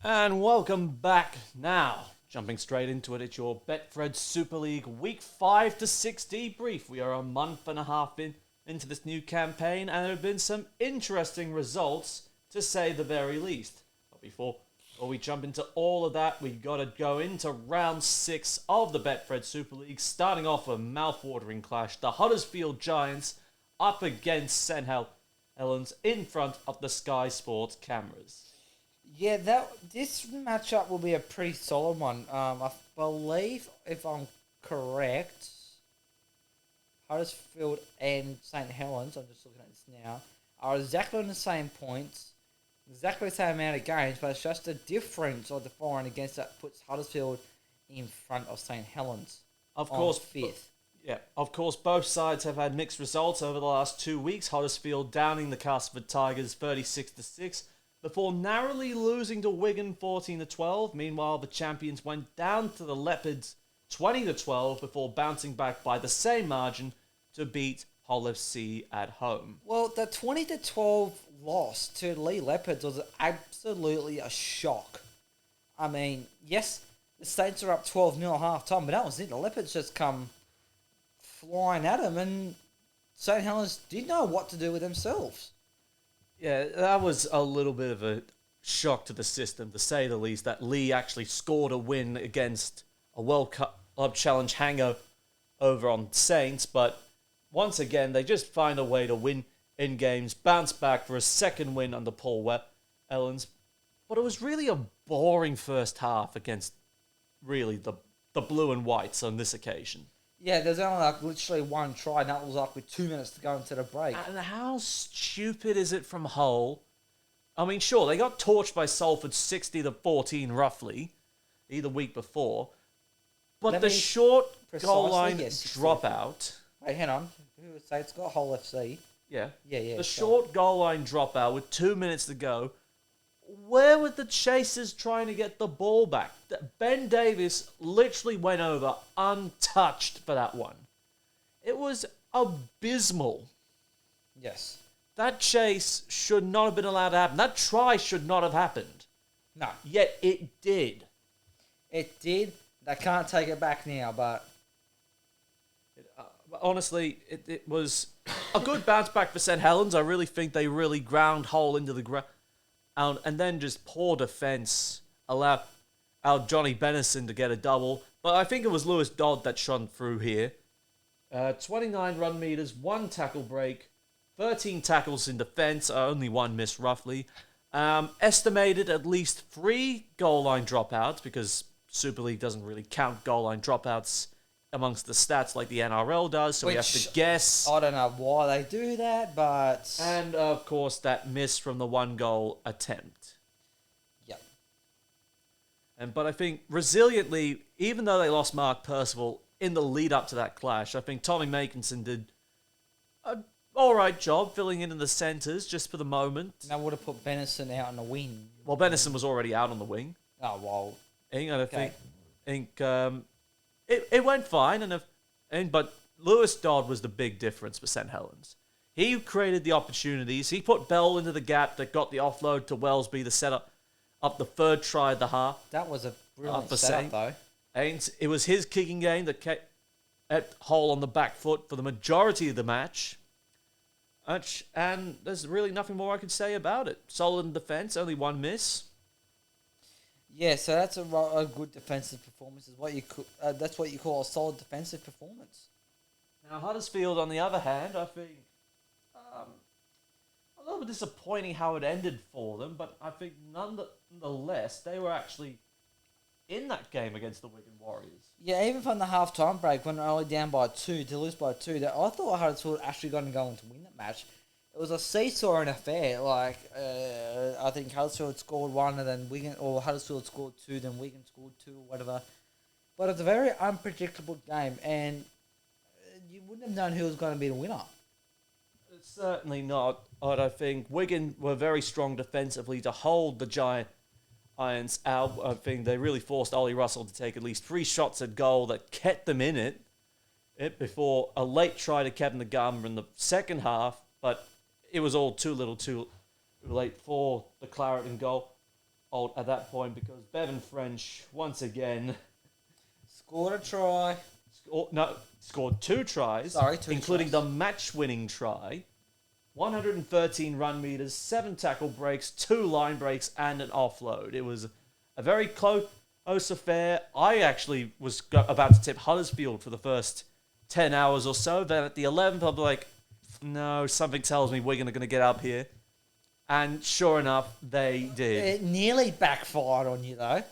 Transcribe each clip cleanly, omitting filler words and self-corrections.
And welcome back now. Jumping straight into it, it's your Betfred Super League Week 5 to 6 debrief. We are a month and a half into this new campaign, and there have been some interesting results, to say the very least. But before we jump into all of that, we got to go into round 6 of the Betfred Super League, starting off a mouth-watering clash. The Huddersfield Giants up against St. Helens in front of the Sky Sports cameras. Yeah, this matchup will be a pretty solid one. I believe, if I'm correct, Huddersfield and St. Helens, I'm just looking at this now, are exactly on the same points, exactly the same amount of games, but it's just the difference of the for and against that puts Huddersfield in front of St. Helens. Of course, fifth. Yeah, of course, both sides have had mixed results over the last 2 weeks. Huddersfield downing the Castleford Tigers 36-6. Before narrowly losing to Wigan 14-12. Meanwhile, the champions went down to the Leopards 20-12 before bouncing back by the same margin to beat Hull FC at home. Well, the 20-12 loss to Leigh Leopards was absolutely a shock. I mean, yes, the Saints are up 12-0 at half-time, but that was it. The Leopards just come flying at them, and St. Helens didn't know what to do with themselves. Yeah, that was a little bit of a shock to the system, to say the least, that Leigh actually scored a win against a World Cup Challenge hangover over on Saints, but once again, they just find a way to win in games, bounce back for a second win under Paul Ellens. But it was really a boring first half against really the blue and whites on this occasion. Yeah, there's only literally one try, and that was with 2 minutes to go into the break. And how stupid is it from Hull? I mean, sure, they got torched by Salford 60-14 roughly, the week before. But the short goal line dropout... Wait, hang on. Who would say it's got Hull FC? Yeah. Yeah. The short goal line dropout with 2 minutes to go. Where were the chasers trying to get the ball back? Ben Davis literally went over untouched for that one. It was abysmal. Yes. That chase should not have been allowed to happen. That try should not have happened. No. Yet it did. It did. They can't take it back now, but... honestly, it was a good bounce back for St. Helens. I really think they really ground Hull into the ground. And then just poor defence allowed Johnny Bennison to get a double. But I think it was Lewis Dodd that shone through here. 29 run meters, 1 tackle break, 13 tackles in defence, only 1 miss roughly. Estimated at least 3 goal line dropouts, because Super League doesn't really count goal line dropouts amongst the stats like the NRL does, so we have to guess. I don't know why they do that, but... And, of course, that miss from the 1-goal attempt. Yep. But I think, resiliently, even though they lost Mark Percival in the lead-up to that clash, I think Tommy Makinson did an alright job filling in the centres just for the moment. And I would have put Bennison out on the wing. Well, Bennison was already out on the wing. Oh, well... I think it went fine, but Lewis Dodd was the big difference for St. Helens. He created the opportunities. He put Bell into the gap that got the offload to Wellesby to set up the third try of the half. That was a brilliant setup, though. And it was his kicking game that kept Hull on the back foot for the majority of the match. And there's really nothing more I can say about it. Solid in defence, only 1 miss. Yeah, so that's a good defensive performance. That's what you call a solid defensive performance. Now, Huddersfield, on the other hand, I think a little bit disappointing how it ended for them, but I think nonetheless, they were actually in that game against the Wigan Warriors. Yeah, even from the half-time break, when they were only down by 2, to lose by 2, I thought Huddersfield actually going to go on to win that match. It was a seesaw affair. I think Huddersfield scored 1, and then Huddersfield scored 2, then Wigan scored 2, or whatever. But it's a very unpredictable game, and you wouldn't have known who was going to be the winner. It's certainly not. I think Wigan were very strong defensively to hold the Giants out. I think they really forced Ollie Russell to take at least 3 shots at goal that kept them in it before a late try to Kevin the Gummer in the second half, but it was all too little too late for the Claret in goal. old at that point because Bevan French, once again, Scored a try. scored 2 tries, Sorry, 2 including tries. the match-winning try, 113 run meters, 7 tackle breaks, 2 line breaks, and an offload. It was a very close affair. I actually was about to tip Huddersfield for the first 10 hours or so. Then at the 11th, I'm like, no, something tells me we're going to get up here. And sure enough, they did. It nearly backfired on you, though.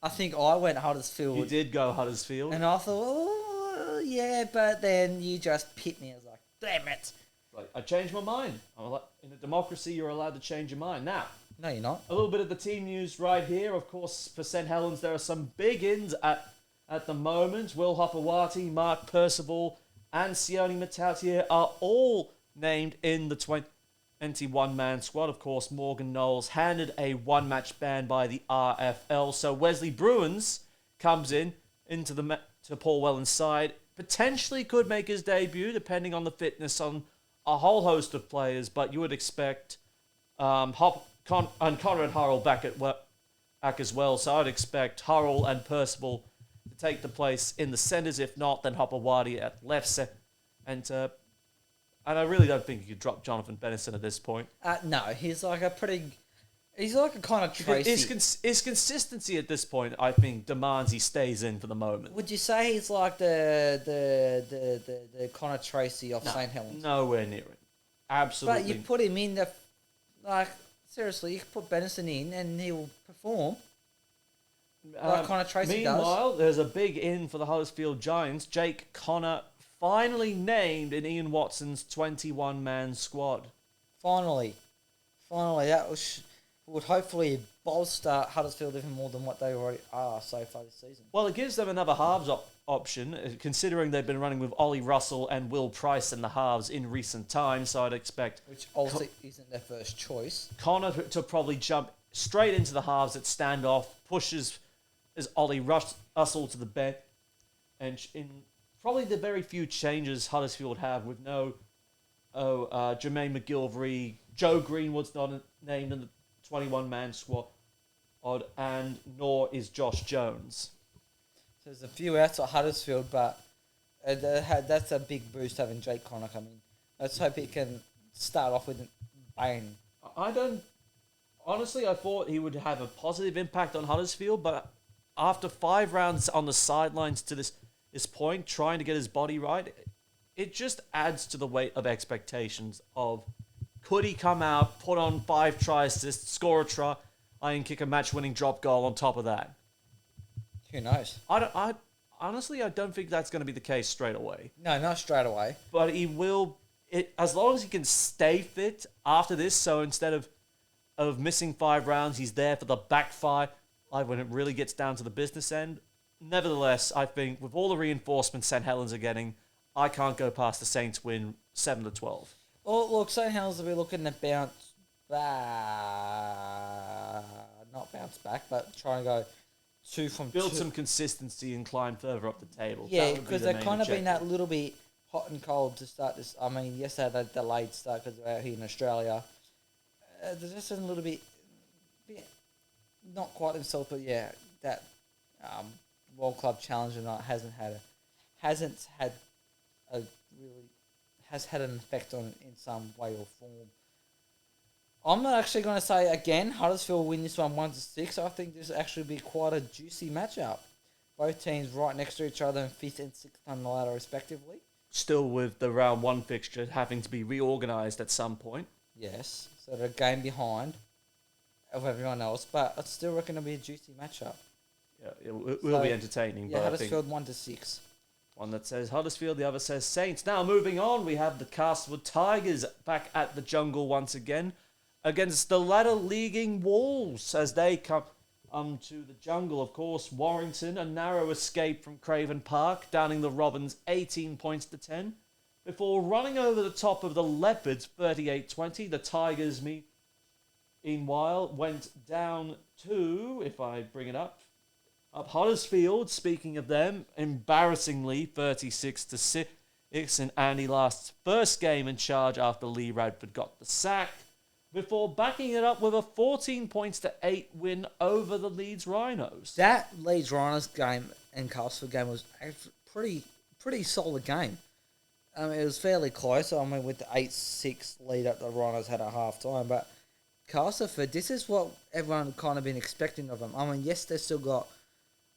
I think I went Huddersfield. You did go Huddersfield. And I thought, oh, yeah, but then you just pit me. I was like, damn it. Like, I changed my mind. In a democracy, you're allowed to change your mind. Now, No, you're not. a little bit of the team news right here. Of course, for St. Helens, there are some big ins at the moment. Will Hopewati, Mark Percival, and Sione Matautier are all named in the 21-man squad. Of course, Morgan Knowles handed a one-match ban by the RFL. So Wesley Bruins comes into to Paul Whelan's side. Potentially could make his debut, depending on the fitness on a whole host of players. But you would expect and Conrad Hurrell back as well. So I'd expect Hurrell and Percival to take the place in the centres. If not, then Hopewadi at left centre. And I really don't think you could drop Jonathan Bennison at this point. No, he's like a kind of Tracy. His consistency at this point, I think, demands he stays in for the moment. Would you say he's like the Connor Tracy of St. Helens? Nowhere near it. Absolutely. But you put him in seriously, you could put Bennison in and he'll perform. Like Connor Tracy Meanwhile, does. there's a big in for the Huddersfield Giants. Jake Connor finally named in Ian Watson's 21-man squad. Finally, that would hopefully bolster Huddersfield even more than what they already are so far this season. Well, it gives them another halves option, considering they've been running with Ollie Russell and Will Price in the halves in recent times, so I'd expect... Which also isn't their first choice. Connor to probably jump straight into the halves at standoff, pushes as Ollie Russell to the bench, and in probably the very few changes Huddersfield have with Jermaine McGilvery, Joe Greenwood's not named in the 21-man squad, and nor is Josh Jones. So there's a few outs at Huddersfield, but that's a big boost having Jake Connor come in. Let's hope he can start off with a bang. Honestly, I thought he would have a positive impact on Huddersfield, but after 5 rounds on the sidelines to this point, trying to get his body right, it just adds to the weight of expectations of, could he come out, put on 5 try assists, score a try, and kick a match-winning drop goal on top of that? Who knows? Honestly, I don't think that's going to be the case straight away. No, not straight away. But he will, as long as he can stay fit after this, so instead of missing 5 rounds, he's there for the back 5, like when it really gets down to the business end. Nevertheless, I think with all the reinforcements St. Helens are getting, I can't go past the Saints win 7-12. Well, look, St. Helens will be looking to bounce back. Not bounce back, but try and go 2 from 2. Build some consistency and climb further up the table. Yeah, because they've kind of been that little bit hot and cold to start this. I mean, yesterday they delayed start because they're out here in Australia. They're just a little bit not quite themselves, but yeah, that World Club Challenger night has had an effect on it in some way or form. I'm not actually going to say again Huddersfield will win this one 1-6. I think this will actually be quite a juicy matchup. Both teams right next to each other in 5th and 6th on the ladder respectively. Still with the round 1 fixture having to be reorganised at some point. Yes, so they're a game behind of everyone else, but I still reckon it'll be a juicy matchup. Yeah, it will be entertaining. Yeah, but Huddersfield 1-6. One that says Huddersfield, the other says Saints. Now moving on, we have the Castleford Tigers back at the jungle once again against the ladder leaguing Wolves as they come to the jungle. Of course, Warrington, a narrow escape from Craven Park, downing the Robins 18 points to 10. Before running over the top of the Leopards 38-20, the Tigers, meanwhile, went down to, if I bring it up Huddersfield, speaking of them, embarrassingly 36-6 in Andy Last's first game in charge after Lee Radford got the sack. before backing it up with a 14-8 win over the Leeds Rhinos. That Leeds Rhinos game and Castleford game was a pretty solid game. It was fairly close. I mean, with the 8-6 lead up the Rhinos had at half time, but Castleford, this is what everyone kind of been expecting of them. I mean, yes, they've still got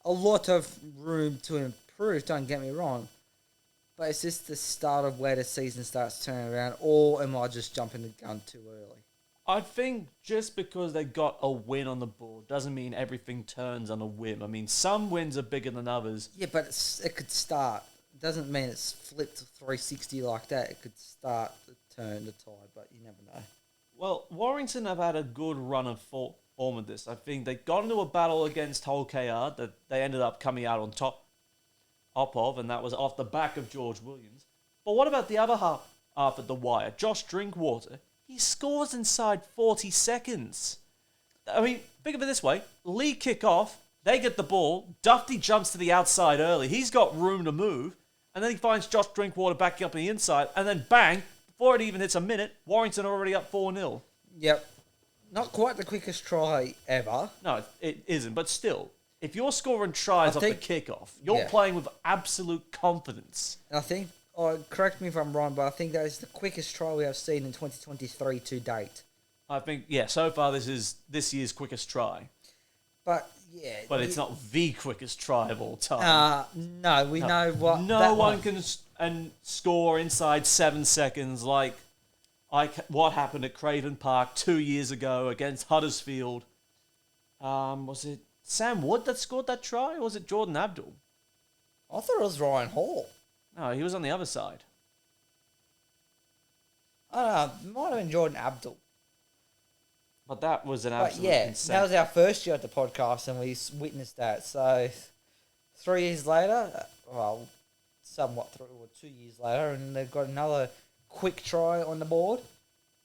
a lot of room to improve, don't get me wrong, but it's just the start of where the season starts turning around, or am I just jumping the gun too early? I think just because they got a win on the board doesn't mean everything turns on a whim. I mean, some wins are bigger than others. Yeah, but it could start. It doesn't mean it's flipped 360 like that. It could start to turn the tide, but you never know. Well, Warrington have had a good run of form of this. I think they got into a battle against Hull KR that they ended up coming out on top of, and that was off the back of George Williams. But what about the other half at the wire? Josh Drinkwater. He scores inside 40 seconds. I mean, think of it this way. Leigh kick off. They get the ball. Dufty jumps to the outside early. He's got room to move. And then he finds Josh Drinkwater backing up on the inside. And then bang, before it even hits a minute, Warrington are already up 4-0. Yep. Not quite the quickest try ever. No, it isn't. But still, if you're scoring tries off the kickoff, you're playing with absolute confidence. And I think, correct me if I'm wrong, but I think that is the quickest try we have seen in 2023 to date. I think, so far this is this year's quickest try. But, yeah. But it's not the quickest try of all time. No, we know what... No one can score inside 7 seconds like what happened at Craven Park 2 years ago against Huddersfield. Was it Sam Wood that scored that try, or was it Jordan Abdul? I thought it was Ryan Hall. No, he was on the other side. I don't know. It might have been Jordan Abdul. But that was an absolute insane. That was our first year at the podcast, and we witnessed that. So, 3 years later, somewhat 2 years later, and they've got another quick try on the board.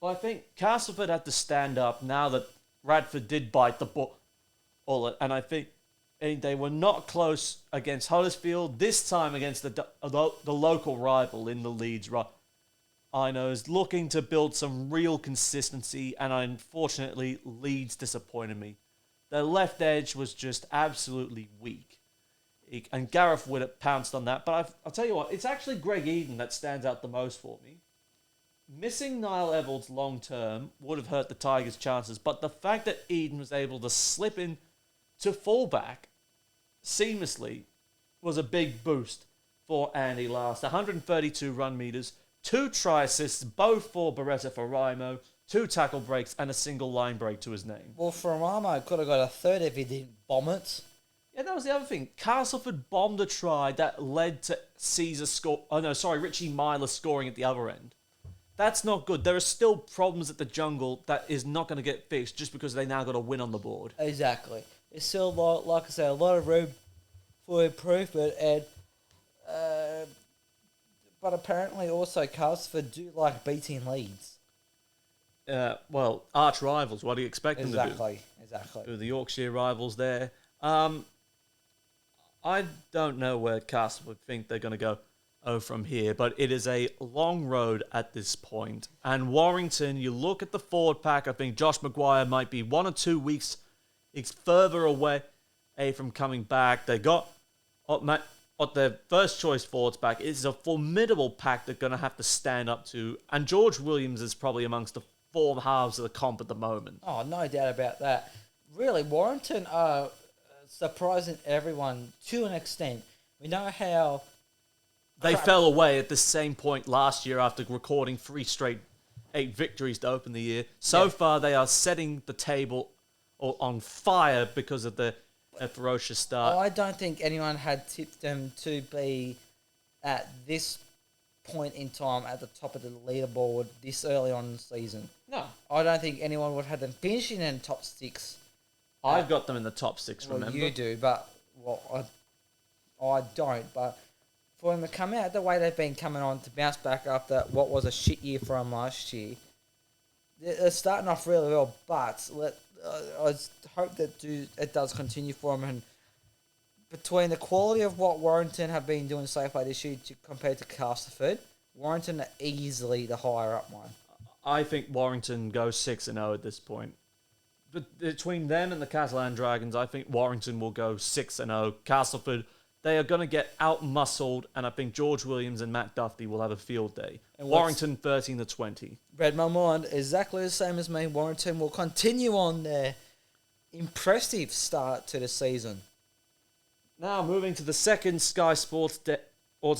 Well, I think Castleford had to stand up now that Radford did bite the ball, and I think they were not close against Huddersfield. This time against the local rival in the Leeds Rhinos, looking to build some real consistency, and unfortunately, Leeds disappointed me. Their left edge was just absolutely weak. And Gareth Widdop pounced on that. But I'll tell you what, it's actually Greg Eden that stands out the most for me. Missing Niall Evalds long term would have hurt the Tigers' chances, but the fact that Eden was able to slip in to fullback seamlessly was a big boost for Andy Last. 132 run meters, 2 try assists, both for Beretta Faraimo, 2 tackle breaks, and a single line break to his name. Well, Faraimo could have got a third if he didn't bomb it. Yeah, that was the other thing. Castleford bombed a try that led to Richie Myler scoring at the other end. That's not good. There are still problems at the Jungle that is not going to get fixed just because they now got a win on the board. Exactly. It's still, like I say, a lot of room for improvement, and but apparently also Castleford do like beating Leeds. Well, arch rivals. What do you expect them to do? Exactly. The Yorkshire rivals there. I don't know where Castleford think they're going to go from here, but it is a long road at this point. And Warrington, you look at the forward pack, I think Josh Maguire might be 1 or 2 weeks further away from coming back. They got their first choice forwards back. It's a formidable pack they're going to have to stand up to. And George Williams is probably amongst the form halves of the comp at the moment. Oh, no doubt about that. Really, Warrington are surprising everyone to an extent. We know how they fell away at the same point last year after recording 3 straight 8 victories to open the year. So far, they are setting the table on fire because of their ferocious start. I don't think anyone had tipped them to be at this point in time at the top of the leaderboard this early on in the season. No. I don't think anyone would have them finishing in the top 6. I've got them in the top 6, remember? Well, you do, but I don't. But for them to come out the way they've been coming on to bounce back after what was a shit year for them last year, they're starting off really well. But I hope that it does continue for them. And between the quality of what Warrington have been doing so far this year compared to Castleford, Warrington are easily the higher up one. I think Warrington goes 6-0 at this point. But between them and the Catalan Dragons, I think Warrington will go 6-0. Castleford, they are going to get out-muscled, and I think George Williams and Matt Duffy will have a field day. And Warrington 13-20. Read my mind, exactly the same as me. Warrington will continue on their impressive start to the season. Now moving to the second Sky Sports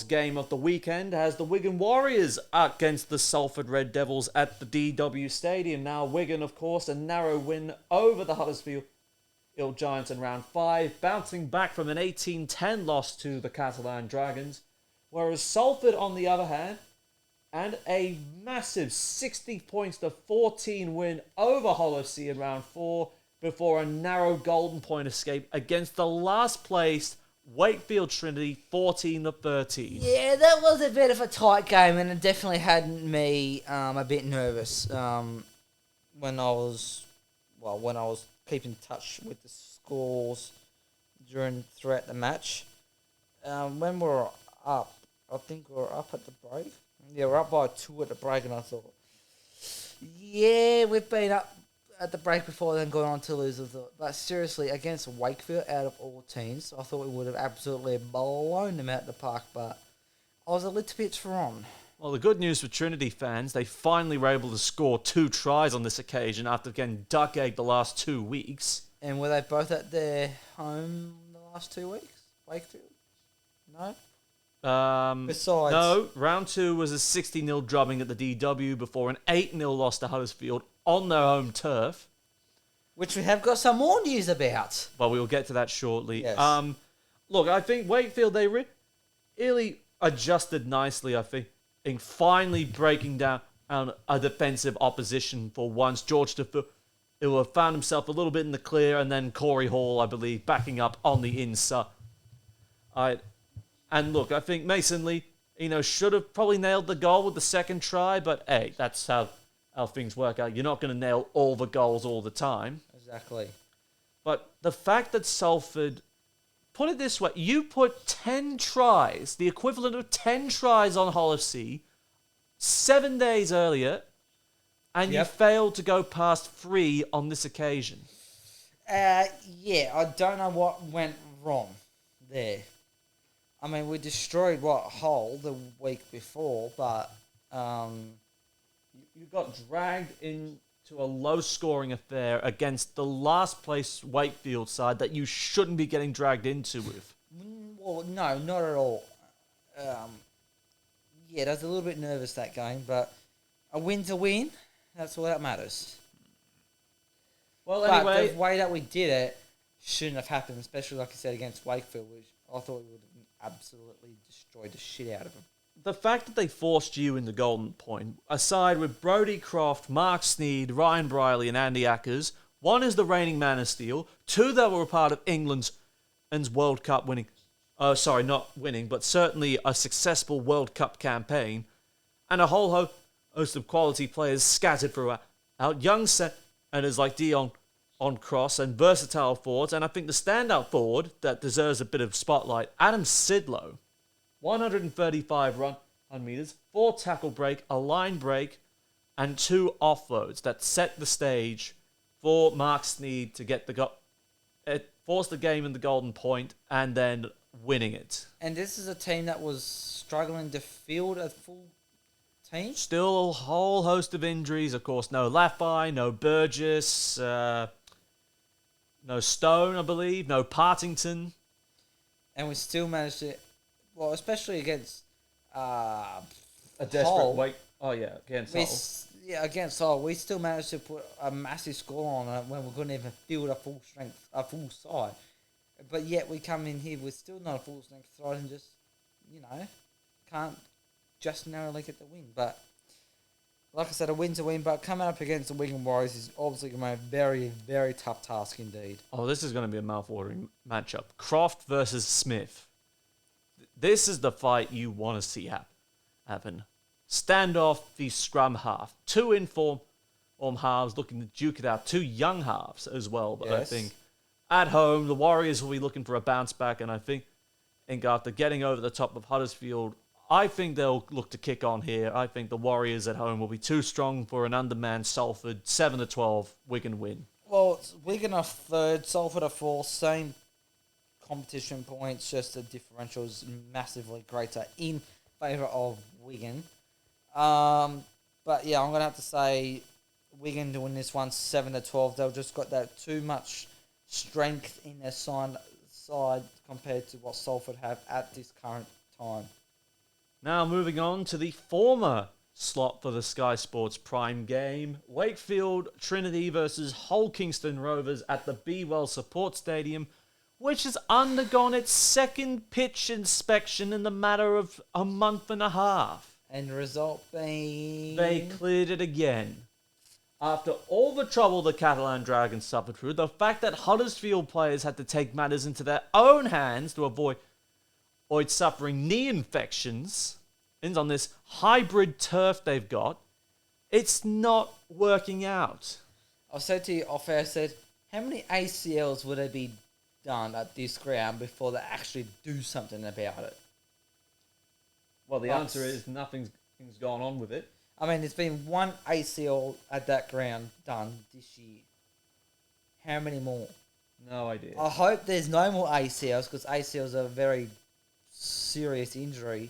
game of the weekend, has the Wigan Warriors against the Salford Red Devils at the DW Stadium. Now Wigan, of course, a narrow win over the Huddersfield Giants in round 5, bouncing back from an 18-10 loss to the Catalan Dragons. Whereas Salford, on the other hand, and a massive 60 points to 14 win over Hollow in round 4 before a narrow golden point escape against the last placed Wakefield Trinity 14-13. Yeah, that was a bit of a tight game, and it definitely had me a bit nervous when I was keeping touch with the scores throughout the match. When we were up, I think we were up at the break. Yeah, we're up by 2 at the break, and I thought, yeah, we've been up at the break before, then gone on to lose. But seriously, against Wakefield, out of all teams, I thought we would have absolutely blown them out the park, but I was a little bit wrong. Well, the good news for Trinity fans, they finally were able to score 2 tries on this occasion after getting duck-egged the last 2 weeks. And were they both at their home the last 2 weeks? Wakefield? No? Besides... No, round 2 was a 60-0 drubbing at the DW before an 8-0 loss to Huddersfield on their home turf. Which we have got some more news about. Well, we will get to that shortly. Yes. Look, I think Wakefield, they really adjusted nicely, I think, in finally breaking down a defensive opposition for once. George DeFu found himself a little bit in the clear, and then Corey Hall, I believe, backing up on the inside. And look, I think Mason Leigh, should have probably nailed the goal with the second try, but hey, that's how things work out. You're not going to nail all the goals all the time. Exactly. But the fact that Salford, put it this way, you put 10 tries, the equivalent of 10 tries on Hollow 7 days earlier, and you failed to go past 3 on this occasion. Yeah, I don't know what went wrong there. I mean, we destroyed Hull the week before, but you got dragged into a low-scoring affair against the last-place Wakefield side that you shouldn't be getting dragged into with. Well, no, not at all. Yeah, I was a little bit nervous that game, but a win's a win. That's all that matters. Well, anyway, the way that we did it shouldn't have happened, especially, like I said, against Wakefield, which I thought we would have absolutely destroyed the shit out of them. The fact that they forced you in the golden point, aside with Brodie Croft, Mark Sneed, Ryan Briley, and Andy Ackers, one is the reigning Man of Steel, 2 that were a part of England's World Cup winning, not winning, but certainly a successful World Cup campaign, and a whole host of quality players scattered throughout. Young centers like Dion on cross and versatile forwards, and I think the standout forward that deserves a bit of spotlight, Adam Sidlow. 135 run meters, 4 tackle break, a line break, and 2 offloads that set the stage for Mark Sneed to get force the game in the golden point and then winning it. And this is a team that was struggling to field a full team? Still a whole host of injuries, of course. No Laffey, no Burgess, no Stone, I believe, no Partington. And we still managed to... Well, especially against a desperate Hull. weight. Oh yeah, against Hull. Against Hull, we still managed to put a massive score on it when we couldn't even field a full side. But yet we come in here with still not a full strength side and just, can't just narrowly get the win. But like I said, a win's a win. But coming up against the Wigan Warriors is obviously going to be a very, very tough task indeed. Oh, this is going to be a mouth-watering matchup. Croft versus Smith. This is the fight you want to see happen. Standoff the scrum half. 2 informed halves looking to duke it out. 2 young halves as well. But yes. I think at home, the Warriors will be looking for a bounce back. And I think after getting over the top of Huddersfield, I think they'll look to kick on here. I think the Warriors at home will be too strong for an undermanned Salford. 7-12, Wigan win. Well, Wigan are third, Salford are fourth, same competition points, just the differential is massively greater in favour of Wigan. But yeah, I'm going to have to say Wigan to win this one 7-12. They've just got that too much strength in their side compared to what Salford have at this current time. Now moving on to the former slot for the Sky Sports Prime game. Wakefield Trinity versus Hull Kingston Rovers at the Be Well Support Stadium, which has undergone its second pitch inspection in the matter of a month and a half. And the result being... They cleared it again. After all the trouble the Catalan Dragons suffered through, the fact that Huddersfield players had to take matters into their own hands to avoid suffering knee infections on this hybrid turf they've got, it's not working out. I said to you off air, I said, how many ACLs would it be done at this ground before they actually do something about it? Well, the answer is nothing's gone on with it. I mean, there's been one ACL at that ground done this year. How many more? No idea. I hope there's no more ACLs, because ACLs are a very serious injury.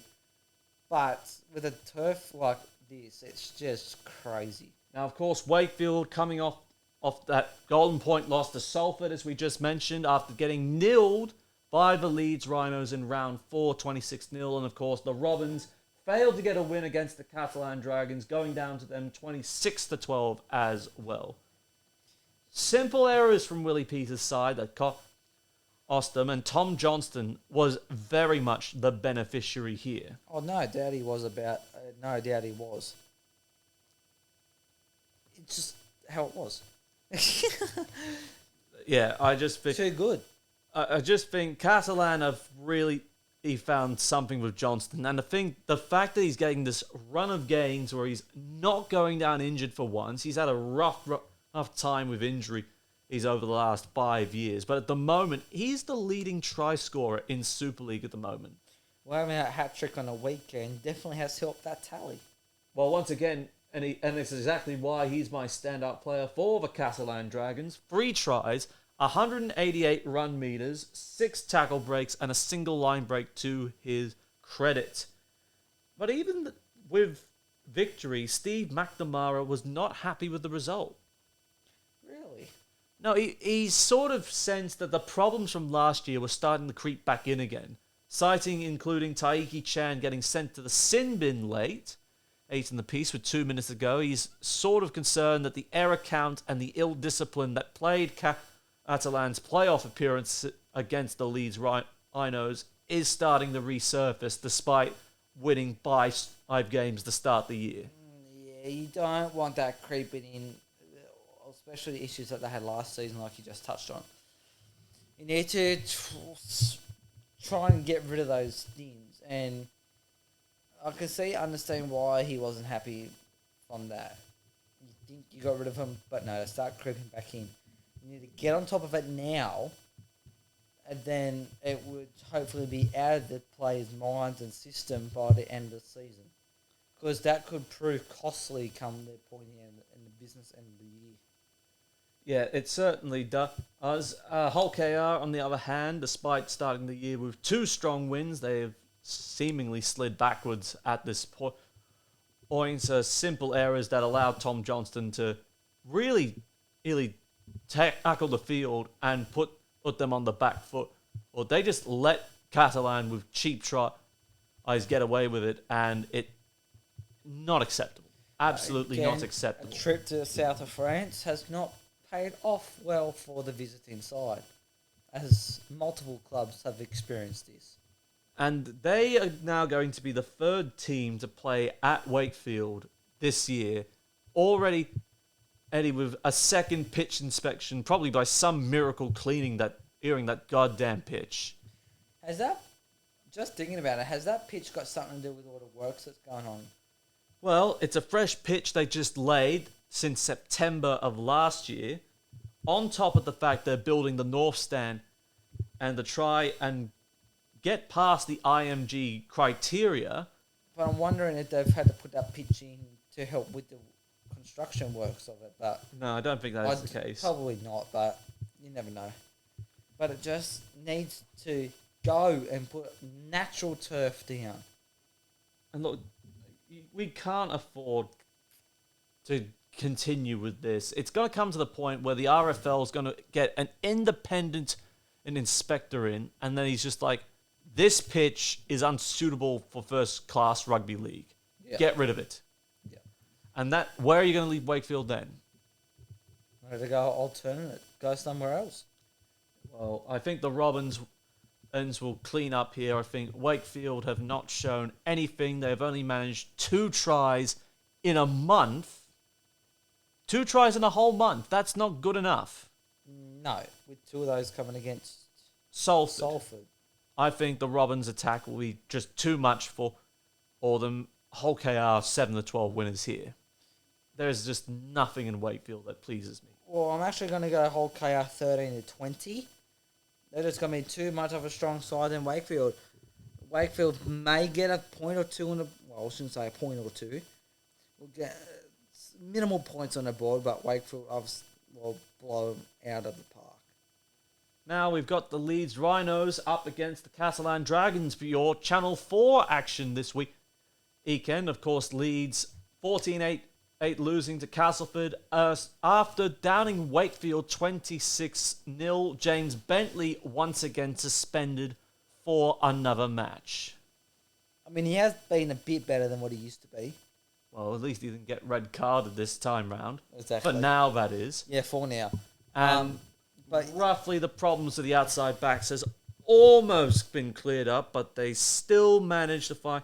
But with a turf like this, it's just crazy. Now, of course, Wakefield coming off that Golden Point loss to Salford, as we just mentioned, after getting nilled by the Leeds Rhinos in round 4, 26-0. And, of course, the Robins failed to get a win against the Catalan Dragons, going down to them 26-12 as well. Simple errors from Willie Peters' side that cost them, and Tom Johnston was very much the beneficiary here. Oh, no doubt he was. It's just how it was. Yeah, I just think... Too good. I just think Catalan have really found something with Johnston. And the fact that he's getting this run of games where he's not going down injured for once, he's had a rough time with injury over the last 5 years. But at the moment, he's the leading try scorer in Super League at the moment. Well, having a hat-trick on a weekend definitely has helped that tally. Well, once again, and this is exactly why he's my standout player for the Catalan Dragons. 3 tries, 188 run meters, 6 tackle breaks, and a single line break to his credit. But even with victory, Steve McNamara was not happy with the result. Really? No, he sort of sensed that the problems from last year were starting to creep back in again, citing including Taiki Chan getting sent to the sin bin late, 8 in the piece with 2 minutes to go. He's sort of concerned that the error count and the ill discipline that played Catalan's playoff appearance against the Leeds Rhinos is starting to resurface despite winning by 5 games to start the year. Yeah, you don't want that creeping in, especially the issues that they had last season, like you just touched on. You need to try and get rid of those things, and I can understand why he wasn't happy from that. You think you got rid of him, but no, they start creeping back in. You need to get on top of it now, and then it would hopefully be out of the players' minds and system by the end of the season. Because that could prove costly come their pointy end in the business end of the year. Yeah, it certainly does. Hull KR, on the other hand, despite starting the year with 2 strong wins, they have seemingly slid backwards at this point. Simple errors that allowed Tom Johnston to really tackle the field and put them on the back foot. Or they just let Catalan with cheap tries get away with it, and it not acceptable. Absolutely Again, not acceptable. A trip to the south of France has not paid off well for the visiting side, as multiple clubs have experienced this. And they are now going to be the 3rd team to play at Wakefield this year. Already, Eddie, with a second pitch inspection, probably by some miracle clearing that goddamn pitch. Has that, just thinking about it, has that pitch got something to do with all the works that's going on? Well, it's a fresh pitch they just laid since September of last year, on top of the fact they're building the north stand and to try and get past the IMG criteria But I'm wondering if they've had to put that pitch in to help with the construction works of it. But No, I don't think that's the case. Probably not, but you never know. But it just needs to go and put natural turf down. And look, we can't afford to continue with this. It's going to come to the point where the RFL is going to get an inspector in, and then he's just like, this pitch is unsuitable for first-class rugby league. Yeah. Get rid of it. Yeah. And where are you going to leave Wakefield then? Ready to go alternate. Go somewhere else. Well, I think the Robins will clean up here. I think Wakefield have not shown anything. They've only managed 2 tries in a month. 2 tries in a whole month. That's not good enough. No, with 2 of those coming against Salford. I think the Robins attack will be just too much for all them. Whole KR 7-12 winners here. There's just nothing in Wakefield that pleases me. Well, I'm actually going to go whole KR 13-20. They're just going to be too much of a strong side in Wakefield. Wakefield may get a point or two I shouldn't say a point or two. We'll get minimal points on the board, but Wakefield will blow them out of the park. Now we've got the Leeds Rhinos up against the Castleford Dragons for your Channel 4 action this weekend. Of course, Leeds 14-8 losing to Castleford after downing Wakefield 26-0. James Bentley once again suspended for another match. I mean, he has been a bit better than what he used to be. Well, at least he didn't get red carded this time round. Exactly. For now, that is. Yeah, for now. But roughly the problems of the outside backs has almost been cleared up, but they still managed to fight,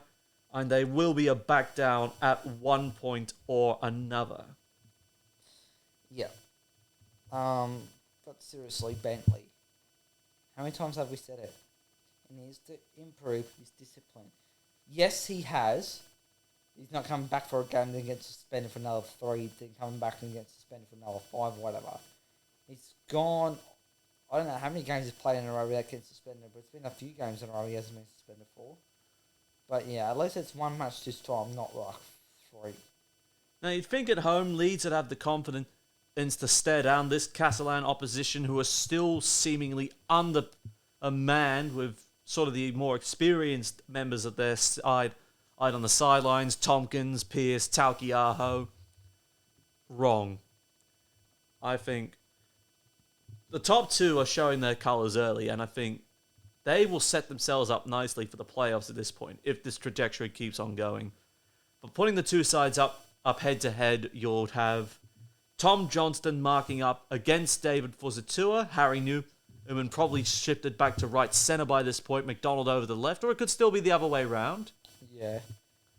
and they will be a back down at one point or another. Yeah. But seriously, Bentley. How many times have we said it? He needs to improve his discipline. Yes, he has. He's not coming back for a game, then gets suspended for another 3, then coming back and gets suspended for another 5 or whatever. He's gone. I don't know how many games he's played in a row without getting suspended, but it's been a few games in a row he hasn't been suspended for. But yeah, at least it's 1 match this time, not like 3. Now, you'd think at home Leeds would have the confidence to stare down this Catalan opposition who are still seemingly undermanned with sort of the more experienced members of their side on the sidelines. Tompkins, Pearce, Talkiaho. Wrong. I think the top 2 are showing their colours early, and I think they will set themselves up nicely for the playoffs at this point, if this trajectory keeps on going. But putting the 2 sides up head-to-head, you'll have Tom Johnston marking up against David Fuzatua. Harry Newman probably shifted back to right centre by this point, McDonald over the left, or it could still be the other way round. Yeah.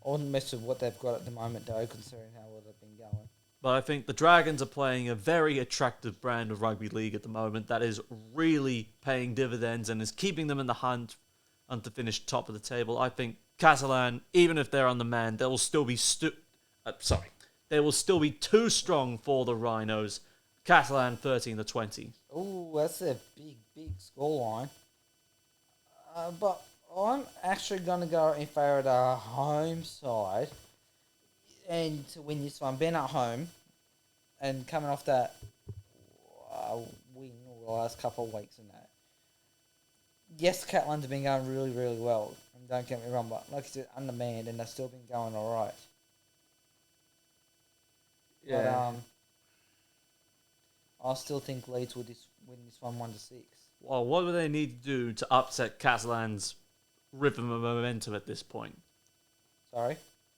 I wouldn't mess with what they've got at the moment, though, considering how well they've been going. But I think the Dragons are playing a very attractive brand of rugby league at the moment that is really paying dividends and is keeping them in the hunt to finish top of the table. I think Catalan, even if they're on the man, they will still be they will still be too strong for the Rhinos. Catalan 13-20. Oh, that's a big scoreline. But I'm actually going to go in favour of the home side and to win this one. Being at home and coming off that win over the last couple of weeks and that. Yes, Catalans have been going really, really well. And don't get me wrong, but like I said, undermanned and they've still been going all right. Yeah. But I still think Leeds will win this one 1-6. Well, what do they need to do to upset Catalan's rhythm of momentum at this point? Sorry?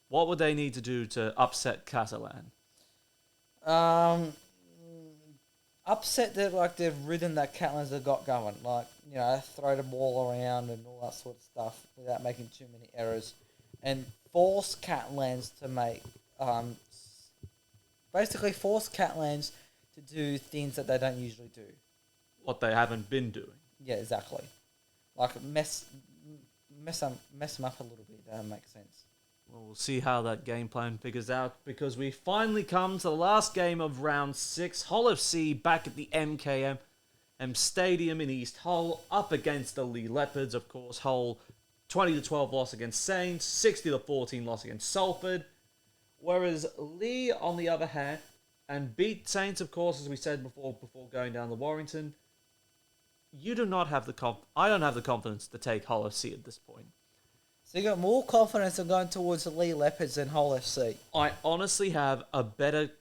What would they need to do to upset Catalan? Upset the rhythm that Catalans have got going. Like, throw the ball around and all that sort of stuff without making too many errors. And force Catalans to make... basically force Catalans to do things that they don't usually do. What they haven't been doing. Yeah, exactly. Like, mess them up a little bit. That makes sense. Well, we'll see how that game plan figures out, because we finally come to the last game of round 6. Hull FC back at the MKM Stadium in East Hull, up against the Leigh Leopards. Of course, Hull 20-12 loss against Saints, 60-14 loss against Salford. Whereas Leigh, on the other hand, and beat Saints, of course, as we said before going down to Warrington. You do not have I don't have the confidence to take Hull FC at this point. So you got more confidence in going towards the Leigh Leopards than Hull FC? I honestly have a better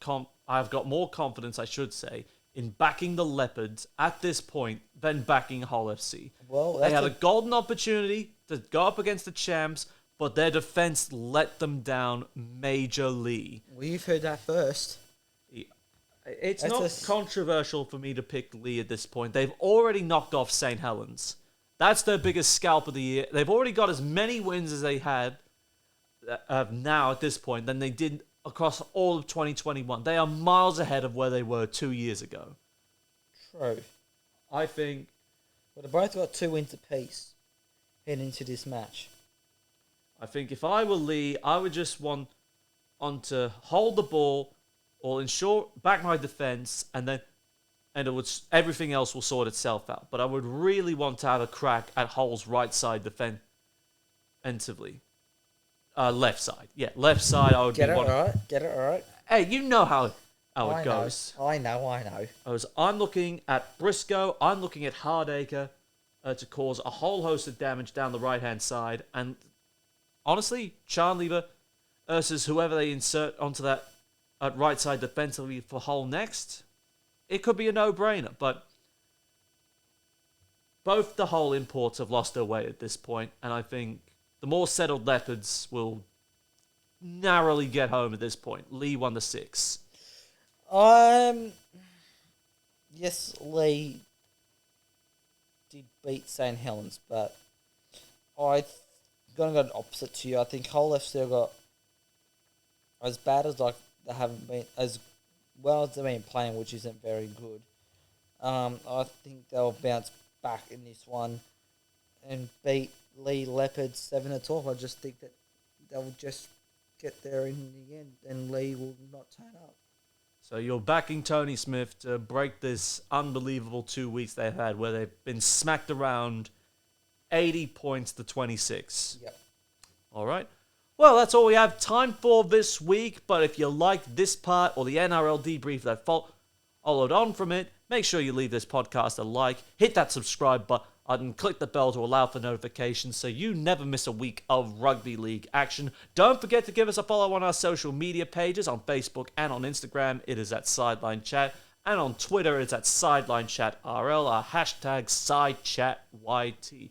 I've got more confidence, I should say, in backing the Leopards at this point than backing Hull FC. Well, they had a golden opportunity to go up against the champs, but their defense let them down majorly. Well, you've heard that first. It's not controversial for me to pick Leigh at this point. They've already knocked off St. Helens. That's their biggest scalp of the year. They've already got as many wins as they had now at this point than they did across all of 2021. They are miles ahead of where they were 2 years ago. True. I think... Well, they both got 2 wins apiece heading into this match. I think if I were Leigh, I would just want to hold the ball or ensure back my defense, and everything else will sort itself out. But I would really want to have a crack at Hull's right side defensively. Left side. Yeah, left side I would Get it right. Hey, you know how it goes. I know. I'm looking at Briscoe, I'm looking at Hardacre to cause a whole host of damage down the right-hand side. And honestly, Charnlever versus whoever they insert onto that right side defensively for Hull next, it could be a no-brainer. But both the Hull imports have lost their way at this point, and I think the more settled Leopards will narrowly get home at this point. Leigh won the 6. Yes, Leigh did beat St. Helens, but I'm going to go opposite to you. I think Hull have still got, as bad as they haven't been, as well as they've been playing, which isn't very good. I think they'll bounce back in this one and beat Leigh Leopards 7-12. I just think that they'll just get there in the end, and Leigh will not turn up. So you're backing Tony Smith to break this unbelievable 2 weeks they've had where they've been smacked around 80 points to 26. Yep. All right. Well, that's all we have time for this week. But if you liked this part or the NRL debrief that followed on from it, make sure you leave this podcast a like, hit that subscribe button, click the bell to allow for notifications so you never miss a week of rugby league action. Don't forget to give us a follow on our social media pages on Facebook and on Instagram. It is at Sideline Chat. And on Twitter, it's at Sideline Chat RL, our hashtag SideChatYT.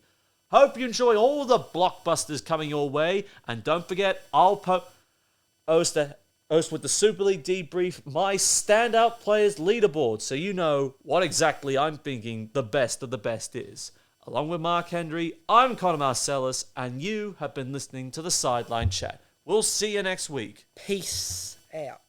Hope you enjoy all the blockbusters coming your way. And don't forget, I'll host with the Super League Debrief my standout players leaderboard so you know what exactly I'm thinking the best of the best is. Along with Mark Hendry, I'm Connor Marcellus, and you have been listening to the Sideline Chat. We'll see you next week. Peace out.